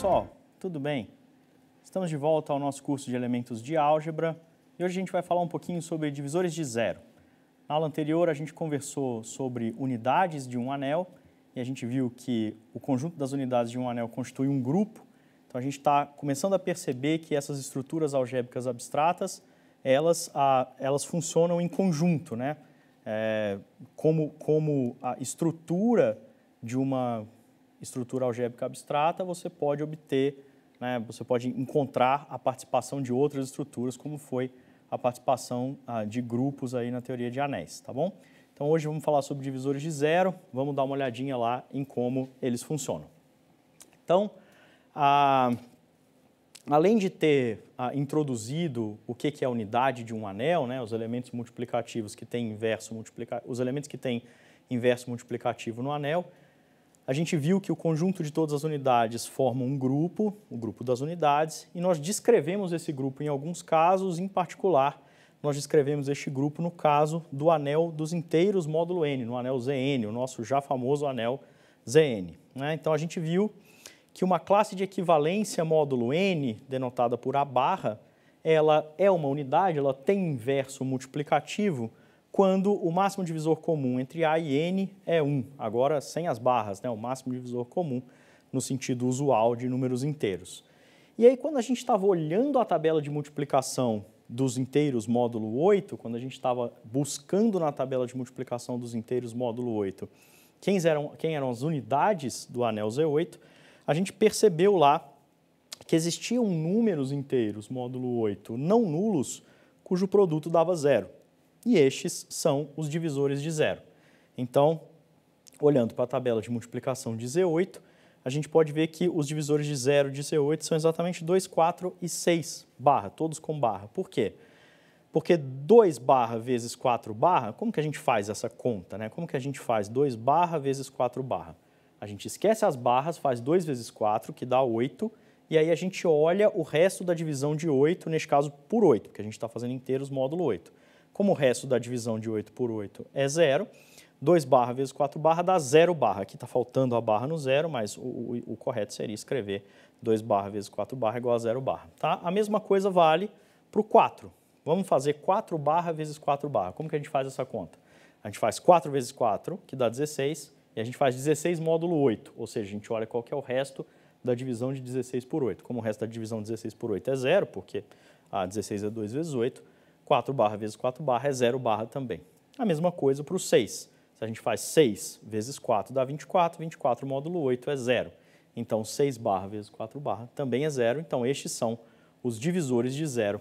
pessoal, tudo bem? Estamos de volta ao nosso curso de elementos de álgebra e hoje a gente vai falar um pouquinho sobre divisores de zero. Na aula anterior a gente conversou sobre unidades de um anel e a gente viu que o conjunto das unidades de um anel constitui um grupo. Então a gente está começando a perceber que essas estruturas algébricas abstratas, elas funcionam em conjunto, né? Como a estrutura de uma estrutura algébrica abstrata, você pode obter, né, você pode encontrar a participação de outras estruturas, como foi a participação de grupos aí na teoria de anéis, tá bom? Então hoje vamos falar sobre divisores de zero, vamos dar uma olhadinha lá em como eles funcionam. Então, além de ter introduzido o que é a unidade de um anel, né, os elementos multiplicativos que têm inverso multiplicativo, os elementos que têm inverso multiplicativo no anel, a gente viu que o conjunto de todas as unidades forma um grupo, o grupo das unidades, e nós descrevemos esse grupo em alguns casos, em particular, nós descrevemos este grupo no caso do anel dos inteiros módulo n, no anel Zn, o nosso já famoso anel Zn, né? Então a gente viu que uma classe de equivalência módulo n, denotada por A barra, ela é uma unidade, ela tem inverso multiplicativo, quando o máximo divisor comum entre A e N é 1, agora sem as barras, né? O máximo divisor comum no sentido usual de números inteiros. E aí, quando a gente estava olhando a tabela de multiplicação dos inteiros módulo 8, quando a gente estava buscando na tabela de multiplicação dos inteiros módulo 8 quem eram as unidades do anel Z8, a gente percebeu lá que existiam números inteiros módulo 8 não nulos, cujo produto dava zero. E estes são os divisores de zero. Então, olhando para a tabela de multiplicação de Z8, a gente pode ver que os divisores de zero de Z8 são exatamente 2, 4 e 6 barra, todos com barra. Por quê? Porque 2 barra vezes 4 barra, como que a gente faz essa conta, né? Como que a gente faz 2 barra vezes 4 barra? A gente esquece as barras, faz 2 vezes 4, que dá 8, e aí a gente olha o resto da divisão de 8, neste caso por 8, porque a gente está fazendo inteiros módulo 8. Como o resto da divisão de 8 por 8 é 0, 2 barra vezes 4 barra dá 0 barra. Aqui está faltando a barra no 0, mas o correto seria escrever 2 barra vezes 4 barra igual a 0 barra. Tá? A mesma coisa vale para o 4. Vamos fazer 4 barra vezes 4 barra. Como que a gente faz essa conta? A gente faz 4 vezes 4, que dá 16, e a gente faz 16 módulo 8, ou seja, a gente olha qual que é o resto da divisão de 16 por 8. Como o resto da divisão de 16 por 8 é 0, porque 16 é 2 vezes 8, 4 barra vezes 4 barra é 0 barra também. A mesma coisa para o 6. Se a gente faz 6 vezes 4 dá 24, 24 módulo 8 é 0. Então 6 barra vezes 4 barra também é 0. Então estes são os divisores de zero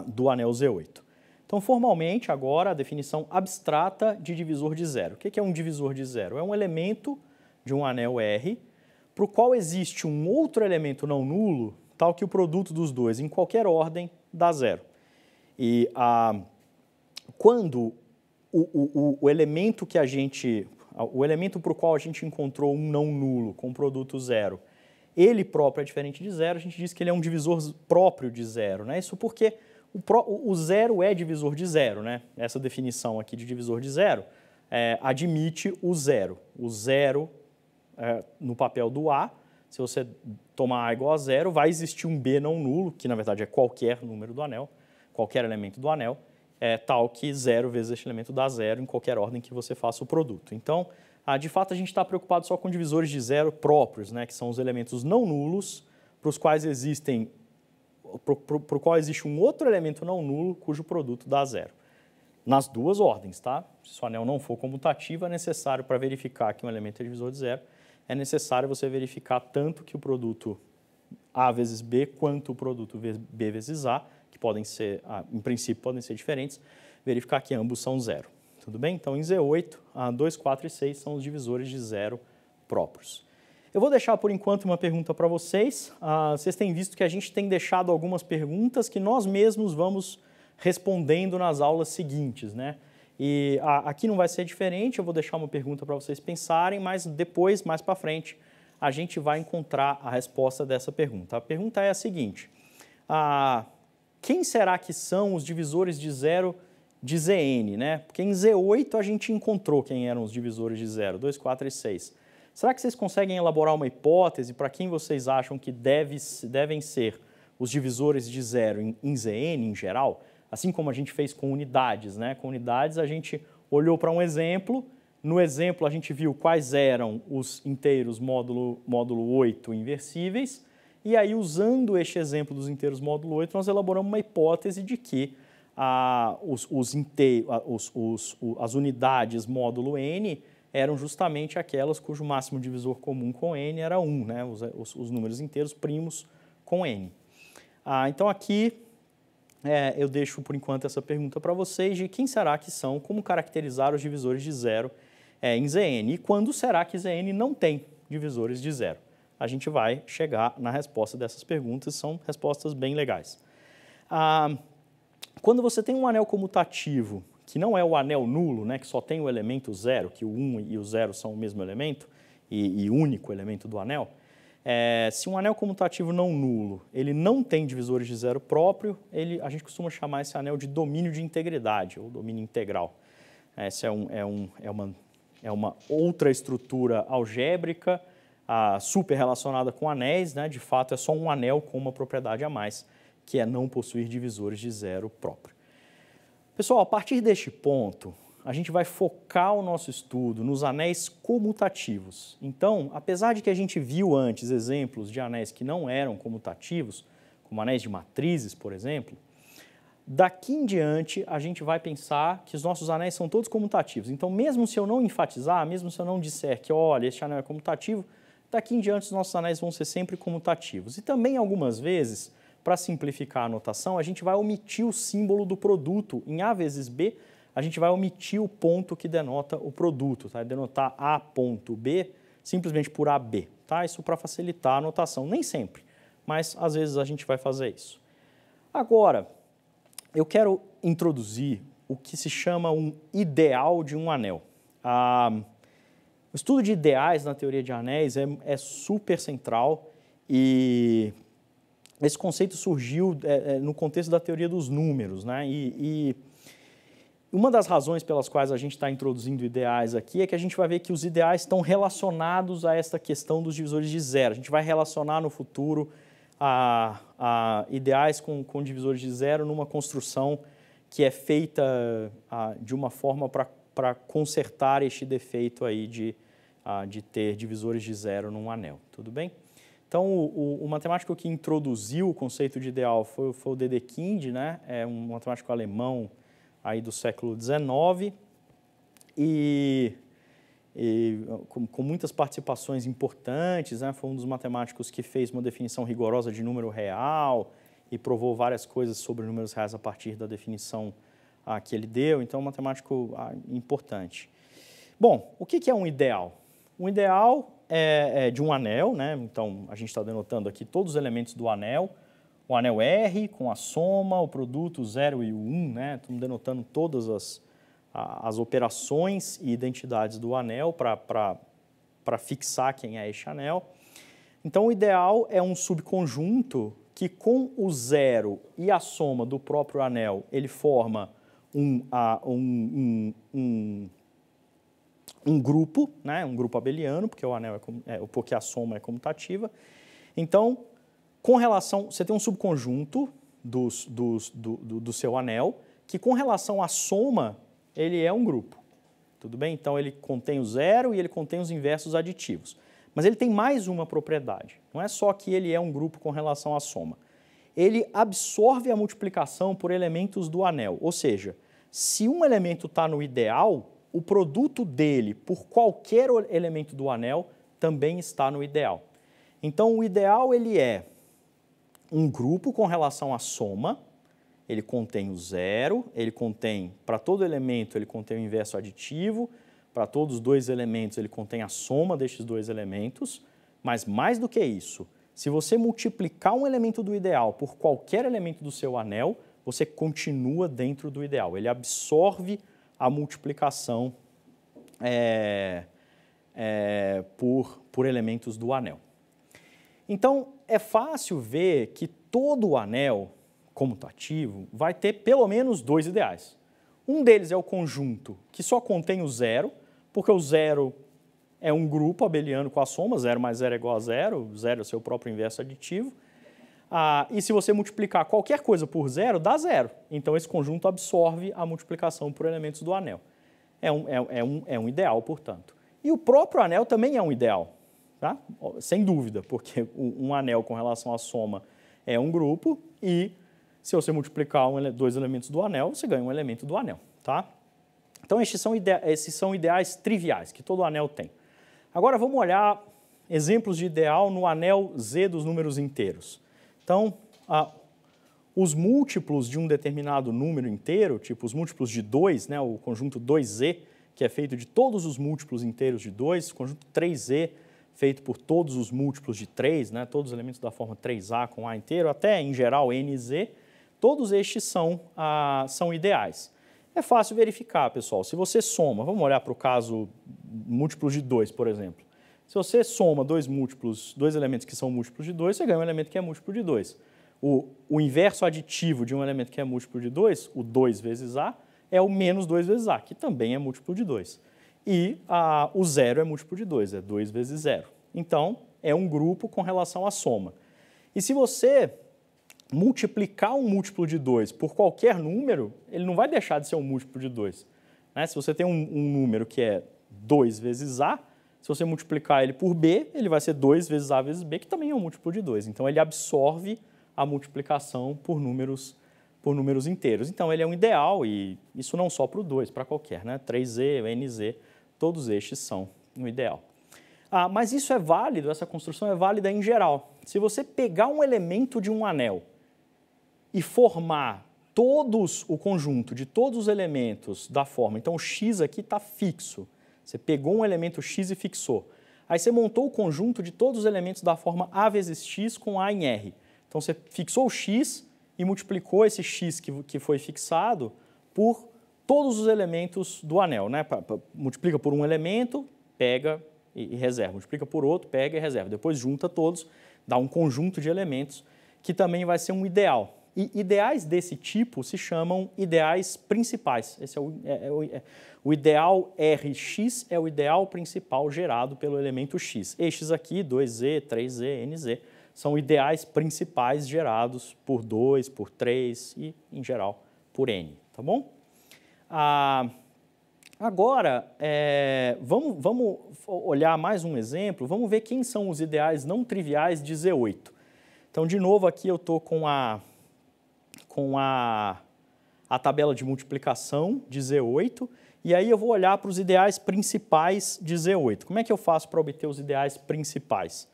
do anel Z8. Então formalmente agora a definição abstrata de divisor de zero. O que é um divisor de zero? É um elemento de um anel R para o qual existe um outro elemento não nulo, tal que o produto dos dois em qualquer ordem dá zero. E quando o elemento que o elemento para o qual a gente encontrou um não nulo com produto zero, ele próprio é diferente de zero, a gente diz que ele é um divisor próprio de zero, né? Isso porque o zero é divisor de zero, né? Essa definição aqui de divisor de zero admite o zero. O zero no papel do A, se você tomar A igual a zero, vai existir um B não nulo, que na verdade é qualquer número do anel, qualquer elemento do anel, tal que 0 vezes este elemento dá 0 em qualquer ordem que você faça o produto. Então, de fato, a gente está preocupado só com divisores de zero próprios, né, que são os elementos não nulos, para os quais pro qual existe um outro elemento não nulo cujo produto dá 0. Nas duas ordens, tá? Se o anel não for comutativo, é necessário, para verificar que um elemento é divisor de zero, é necessário você verificar tanto que o produto A vezes B, quanto o produto B vezes A, que podem ser, em princípio, podem ser diferentes, verificar que ambos são zero. Tudo bem? Então, em Z8, 2, 4 e 6 são os divisores de zero próprios. Eu vou deixar, por enquanto, uma pergunta para vocês. Vocês têm visto que a gente tem deixado algumas perguntas que nós mesmos vamos respondendo nas aulas seguintes, né? E aqui não vai ser diferente, eu vou deixar uma pergunta para vocês pensarem, mas depois, mais para frente, a gente vai encontrar a resposta dessa pergunta. A pergunta é a seguinte: quem será que são os divisores de zero de Zn, né? Porque em Z8 a gente encontrou quem eram os divisores de zero, 2, 4 e 6. Será que vocês conseguem elaborar uma hipótese para quem vocês acham que devem ser os divisores de zero em Zn em geral? Assim como a gente fez com unidades, né? Com unidades a gente olhou para um exemplo, no exemplo a gente viu quais eram os inteiros módulo 8 inversíveis, e aí usando este exemplo dos inteiros módulo 8 nós elaboramos uma hipótese de que as unidades módulo n eram justamente aquelas cujo máximo divisor comum com n era 1, né? Os números inteiros primos com n. Então aqui eu deixo por enquanto essa pergunta para vocês de quem será que são, como caracterizar os divisores de zero em Zn e quando será que Zn não tem divisores de zero. A gente vai chegar na resposta dessas perguntas, são respostas bem legais. Quando você tem um anel comutativo, que não é o anel nulo, né, que só tem o elemento zero, que o 1 e o 0 são o mesmo elemento e único elemento do anel, se um anel comutativo não nulo, ele não tem divisores de zero próprio, a gente costuma chamar esse anel de domínio de integridade, ou domínio integral. Essa é uma outra estrutura algébrica super relacionada com anéis, né? De fato é só um anel com uma propriedade a mais, que é não possuir divisores de zero próprio. Pessoal, a partir deste ponto, a gente vai focar o nosso estudo nos anéis comutativos. Então, apesar de que a gente viu antes exemplos de anéis que não eram comutativos, como anéis de matrizes, por exemplo, daqui em diante a gente vai pensar que os nossos anéis são todos comutativos. Então, mesmo se eu não enfatizar, mesmo se eu não disser que, olha, este anel é comutativo, daqui em diante os nossos anéis vão ser sempre comutativos. E também, algumas vezes, para simplificar a notação, a gente vai omitir o símbolo do produto. Em A vezes B, a gente vai omitir o ponto que denota o produto, tá? Denotar A ponto B simplesmente por AB, tá? Isso para facilitar a notação. Nem sempre, mas às vezes a gente vai fazer isso. Agora, eu quero introduzir o que se chama um ideal de um anel. O estudo de ideais na teoria de anéis é super central e esse conceito surgiu no contexto da teoria dos números, né? E uma das razões pelas quais a gente está introduzindo ideais aqui é que a gente vai ver que os ideais estão relacionados a esta questão dos divisores de zero. A gente vai relacionar no futuro ideais com divisores de zero numa construção que é feita de uma forma para consertar este defeito aí de ter divisores de zero num anel. Tudo bem? Então, o matemático que introduziu o conceito de ideal foi o Dedekind, né? É um matemático alemão aí do século XIX e com muitas participações importantes, né? Foi um dos matemáticos que fez uma definição rigorosa de número real e provou várias coisas sobre números reais a partir da definição que ele deu. Então, é um matemático importante. Bom, o que é um ideal? Um ideal é de um anel, né? Então, a gente está denotando aqui todos os elementos do anel. O anel R com a soma, o produto 0 e o 1, né? Estamos denotando todas as operações e identidades do anel para fixar quem é este anel. Então, o ideal é um subconjunto que com o 0 e a soma do próprio anel, ele forma um grupo, né? Um grupo abeliano, porque o anel porque a soma é comutativa. Então, com relação, você tem um subconjunto do seu anel, que com relação à soma, ele é um grupo. Tudo bem? Então, ele contém o 0 e ele contém os inversos aditivos. Mas ele tem mais uma propriedade. Não é só que ele é um grupo com relação à soma. Ele absorve a multiplicação por elementos do anel. Ou seja, se um elemento está no ideal, o produto dele por qualquer elemento do anel também está no ideal. Então, o ideal ele é um grupo com relação à soma, ele contém o 0, ele contém, para todo elemento, ele contém o inverso aditivo, para todos os dois elementos, ele contém a soma destes dois elementos, mas mais do que isso, se você multiplicar um elemento do ideal por qualquer elemento do seu anel, você continua dentro do ideal, ele absorve a multiplicação por elementos do anel. Então, é fácil ver que todo o anel comutativo vai ter pelo menos dois ideais. Um deles é o conjunto que só contém o 0, porque o 0 é um grupo abeliano com a soma, 0 mais 0 é igual a 0, 0 é o seu próprio inverso aditivo. E se você multiplicar qualquer coisa por 0, dá 0. Então, esse conjunto absorve a multiplicação por elementos do anel. É um ideal, portanto. E o próprio anel também é um ideal, tá? Sem dúvida, porque um anel com relação à soma é um grupo e se você multiplicar dois elementos do anel, você ganha um elemento do anel, tá? Então, esses são ideais triviais que todo anel tem. Agora, vamos olhar exemplos de ideal no anel Z dos números inteiros. Então, os múltiplos de um determinado número inteiro, tipo os múltiplos de 2, né, o conjunto 2Z, que é feito de todos os múltiplos inteiros de 2, o conjunto 3Z, feito por todos os múltiplos de 3, né, todos os elementos da forma 3A com A inteiro, até, em geral, NZ, todos estes são ideais. É fácil verificar, pessoal. Se você soma, vamos olhar para o caso múltiplos de 2, por exemplo. Se você soma dois elementos que são múltiplos de 2, você ganha um elemento que é múltiplo de 2. O inverso aditivo de um elemento que é múltiplo de 2, o 2 vezes A, é o menos 2 vezes A, que também é múltiplo de 2. E o zero é múltiplo de 2, é 2 vezes 0. Então, é um grupo com relação à soma. E se você multiplicar um múltiplo de 2 por qualquer número, ele não vai deixar de ser um múltiplo de 2. Né? Se você tem um número que é 2 vezes A, se você multiplicar ele por B, ele vai ser 2 vezes A vezes B, que também é um múltiplo de 2. Então, ele absorve a multiplicação por números inteiros. Então, ele é um ideal, e isso não só para o 2, para qualquer, né? 3Z, NZ, todos estes são um ideal. Mas isso é válido, essa construção é válida em geral. Se você pegar um elemento de um anel e formar o conjunto de todos os elementos da forma, então o x aqui está fixo, você pegou um elemento x e fixou. Aí você montou o conjunto de todos os elementos da forma A vezes x com A em R. Então você fixou o x e multiplicou esse x que foi fixado por todos os elementos do anel, né? Multiplica por um elemento, pega e reserva. Multiplica por outro, pega e reserva. Depois junta todos, dá um conjunto de elementos que também vai ser um ideal. E ideais desse tipo se chamam ideais principais. Esse o ideal Rx é o ideal principal gerado pelo elemento x. Estes aqui, 2z, 3z, nz, são ideais principais gerados por 2, por 3 e, em geral, por n. Tá bom? Agora, vamos olhar mais um exemplo. Vamos ver quem são os ideais não triviais de Z8. Então, de novo, aqui eu estou com a tabela de multiplicação de Z8, e aí eu vou olhar para os ideais principais de Z8. Como é que eu faço para obter os ideais principais?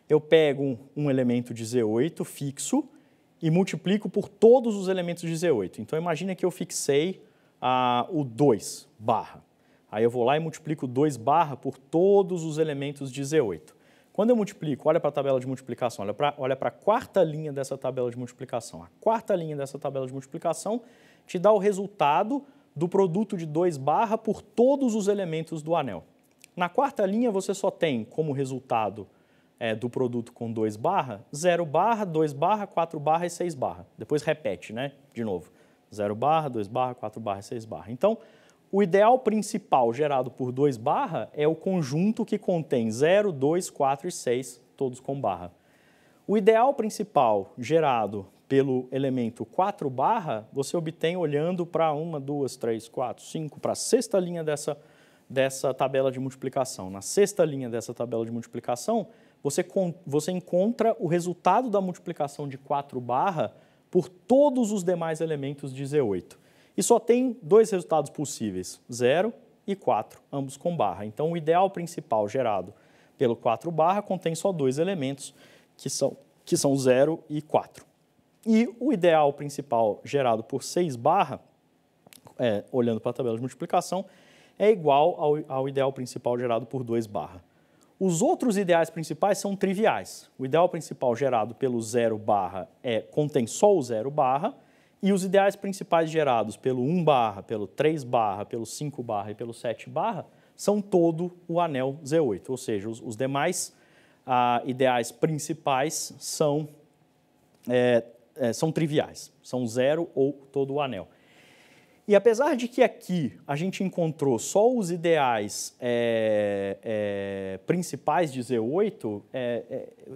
Eu pego um elemento de Z8 fixo e multiplico por todos os elementos de Z8. Então, imagina que eu fixei o 2 barra. Aí eu vou lá e multiplico 2 barra por todos os elementos de Z8. Quando eu multiplico, olha para a tabela de multiplicação, olha para a quarta linha dessa tabela de multiplicação. A quarta linha dessa tabela de multiplicação te dá o resultado do produto de 2 barra por todos os elementos do anel. Na quarta linha, você só tem como resultado do produto com 2 barra, 0 barra, 2 barra, 4 barra e 6 barra. Depois repete, né? De novo. 0 barra, 2 barra, 4 barra e 6 barra. Então, o ideal principal gerado por 2 barra é o conjunto que contém 0, 2, 4 e 6, todos com barra. O ideal principal gerado pelo elemento 4 barra, você obtém olhando para 1, 2, 3, 4, 5, para a sexta linha dessa tabela de multiplicação. Na sexta linha dessa tabela de multiplicação, você encontra o resultado da multiplicação de 4 barra por todos os demais elementos de Z8. E só tem dois resultados possíveis, 0 e 4, ambos com barra. Então, o ideal principal gerado pelo 4 barra contém só dois elementos, que são 0 e 4. E o ideal principal gerado por 6 barra, olhando para a tabela de multiplicação, é igual ao ideal principal gerado por 2 barra. Os outros ideais principais são triviais. O ideal principal gerado pelo 0 barra contém só o 0 barra, e os ideais principais gerados pelo 1 barra, pelo 3 barra, pelo 5 barra e pelo 7 barra são todo o anel Z8, ou seja, os demais ideais principais são triviais, são 0 ou todo o anel. E apesar de que aqui a gente encontrou só os ideais principais de Z8,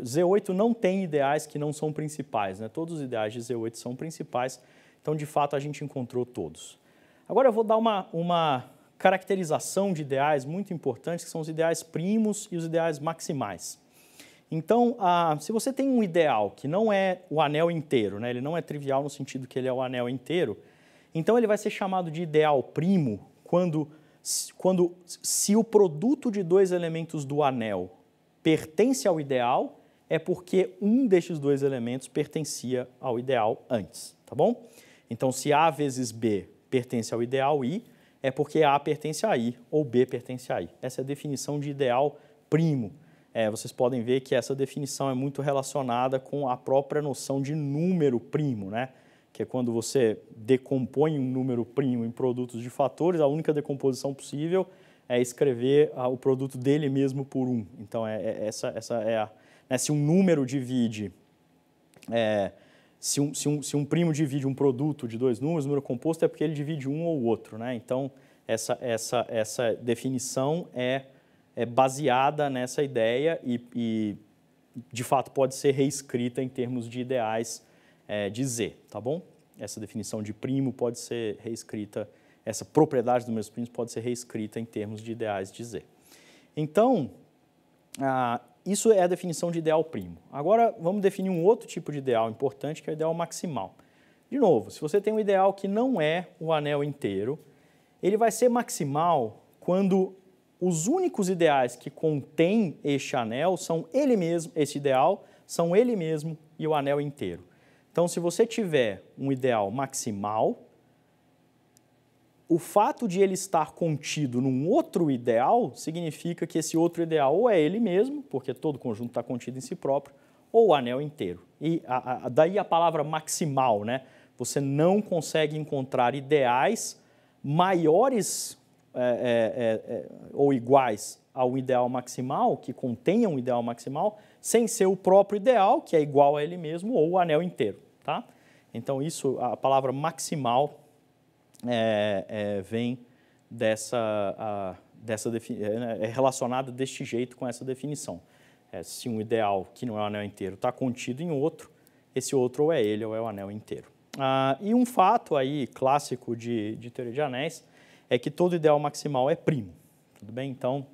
Z8 não tem ideais que não são principais, né? Todos os ideais de Z8 são principais, então de fato a gente encontrou todos. Agora eu vou dar uma caracterização de ideais muito importantes, que são os ideais primos e os ideais maximais. Então, se você tem um ideal que não é o anel inteiro, né? Ele não é trivial no sentido que ele é o anel inteiro, então ele vai ser chamado de ideal primo se o produto de dois elementos do anel pertence ao ideal, é porque um destes dois elementos pertencia ao ideal antes, tá bom? Então, se A vezes B pertence ao ideal I, é porque A pertence a I ou B pertence a I. Essa é a definição de ideal primo. Vocês podem ver que essa definição é muito relacionada com a própria noção de número primo, né? Que é quando você decompõe um número primo em produtos de fatores, a única decomposição possível é escrever o produto dele mesmo por 1. Então, essa é a... Né, se um número divide... Se um primo divide um produto de dois números, o número composto é porque ele divide um ou outro, né? Então, essa definição é baseada nessa ideia e, de fato, pode ser reescrita em termos de ideais de Z, tá bom? Essa definição de primo pode ser reescrita, essa propriedade dos números primos pode ser reescrita em termos de ideais de Z. Então, isso é a definição de ideal primo. Agora, vamos definir um outro tipo de ideal importante, que é o ideal maximal. De novo, se você tem um ideal que não é o anel inteiro, ele vai ser maximal quando os únicos ideais que contém este anel são ele mesmo, esse ideal, são ele mesmo e o anel inteiro. Então, se você tiver um ideal maximal, o fato de ele estar contido num outro ideal significa que esse outro ideal ou é ele mesmo, porque todo conjunto está contido em si próprio, ou o anel inteiro. E daí a palavra maximal, né? Você não consegue encontrar ideais maiores ou iguais ao ideal maximal, que contenham um ideal maximal, sem ser o próprio ideal, que é igual a ele mesmo, ou o anel inteiro, tá? Então, a palavra maximal vem é relacionada deste jeito com essa definição. Se um ideal que não é o anel inteiro está contido em outro, esse outro ou é ele ou é o anel inteiro. E um fato aí clássico de teoria de anéis é que todo ideal maximal é primo, tudo bem? Então,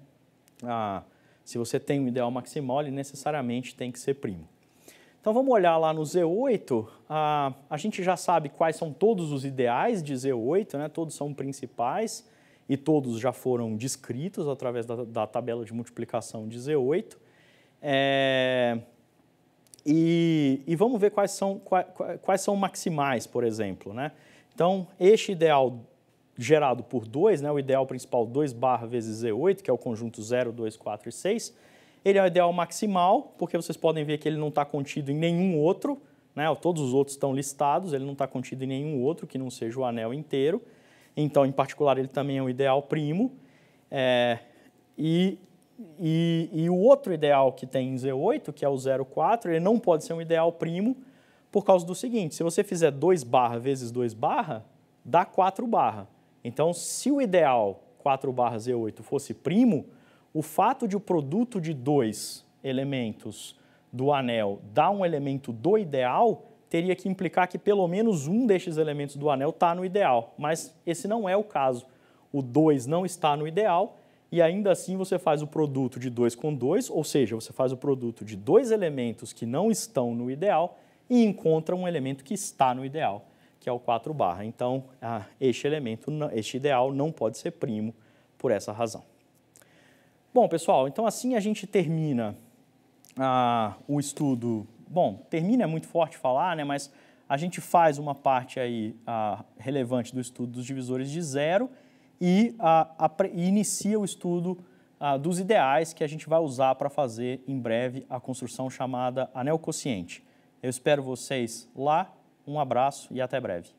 se você tem um ideal maximal, ele necessariamente tem que ser primo. Então, vamos olhar lá no Z8, a gente já sabe quais são todos os ideais de Z8, né? Todos são principais e todos já foram descritos através da tabela de multiplicação de Z8. E vamos ver quais são maximais, por exemplo, né? Então, este ideal gerado por 2, né? O ideal principal 2 barra vezes Z8, que é o conjunto 0, 2, 4 e 6, ele é o ideal maximal, porque vocês podem ver que ele não está contido em nenhum outro, né? Todos os outros estão listados, ele não está contido em nenhum outro que não seja o anel inteiro. Então, em particular, ele também é um ideal primo. E o outro ideal que tem em Z8, que é o 0,4, ele não pode ser um ideal primo por causa do seguinte: se você fizer 2 barra vezes 2 barra, dá 4 barra. Então, se o ideal 4 barra Z8 fosse primo, o fato de o produto de dois elementos do anel dar um elemento do ideal teria que implicar que pelo menos um destes elementos do anel está no ideal, mas esse não é o caso. O 2 não está no ideal e ainda assim você faz o produto de 2 com 2, ou seja, você faz o produto de dois elementos que não estão no ideal e encontra um elemento que está no ideal, que é o 4 barra. Então, este ideal não pode ser primo por essa razão. Bom, pessoal, então assim a gente termina o estudo. Bom, termina é muito forte falar, né? Mas a gente faz uma parte aí relevante do estudo dos divisores de zero e inicia o estudo dos ideais que a gente vai usar para fazer em breve a construção chamada anel quociente. Eu espero vocês lá, um abraço e até breve.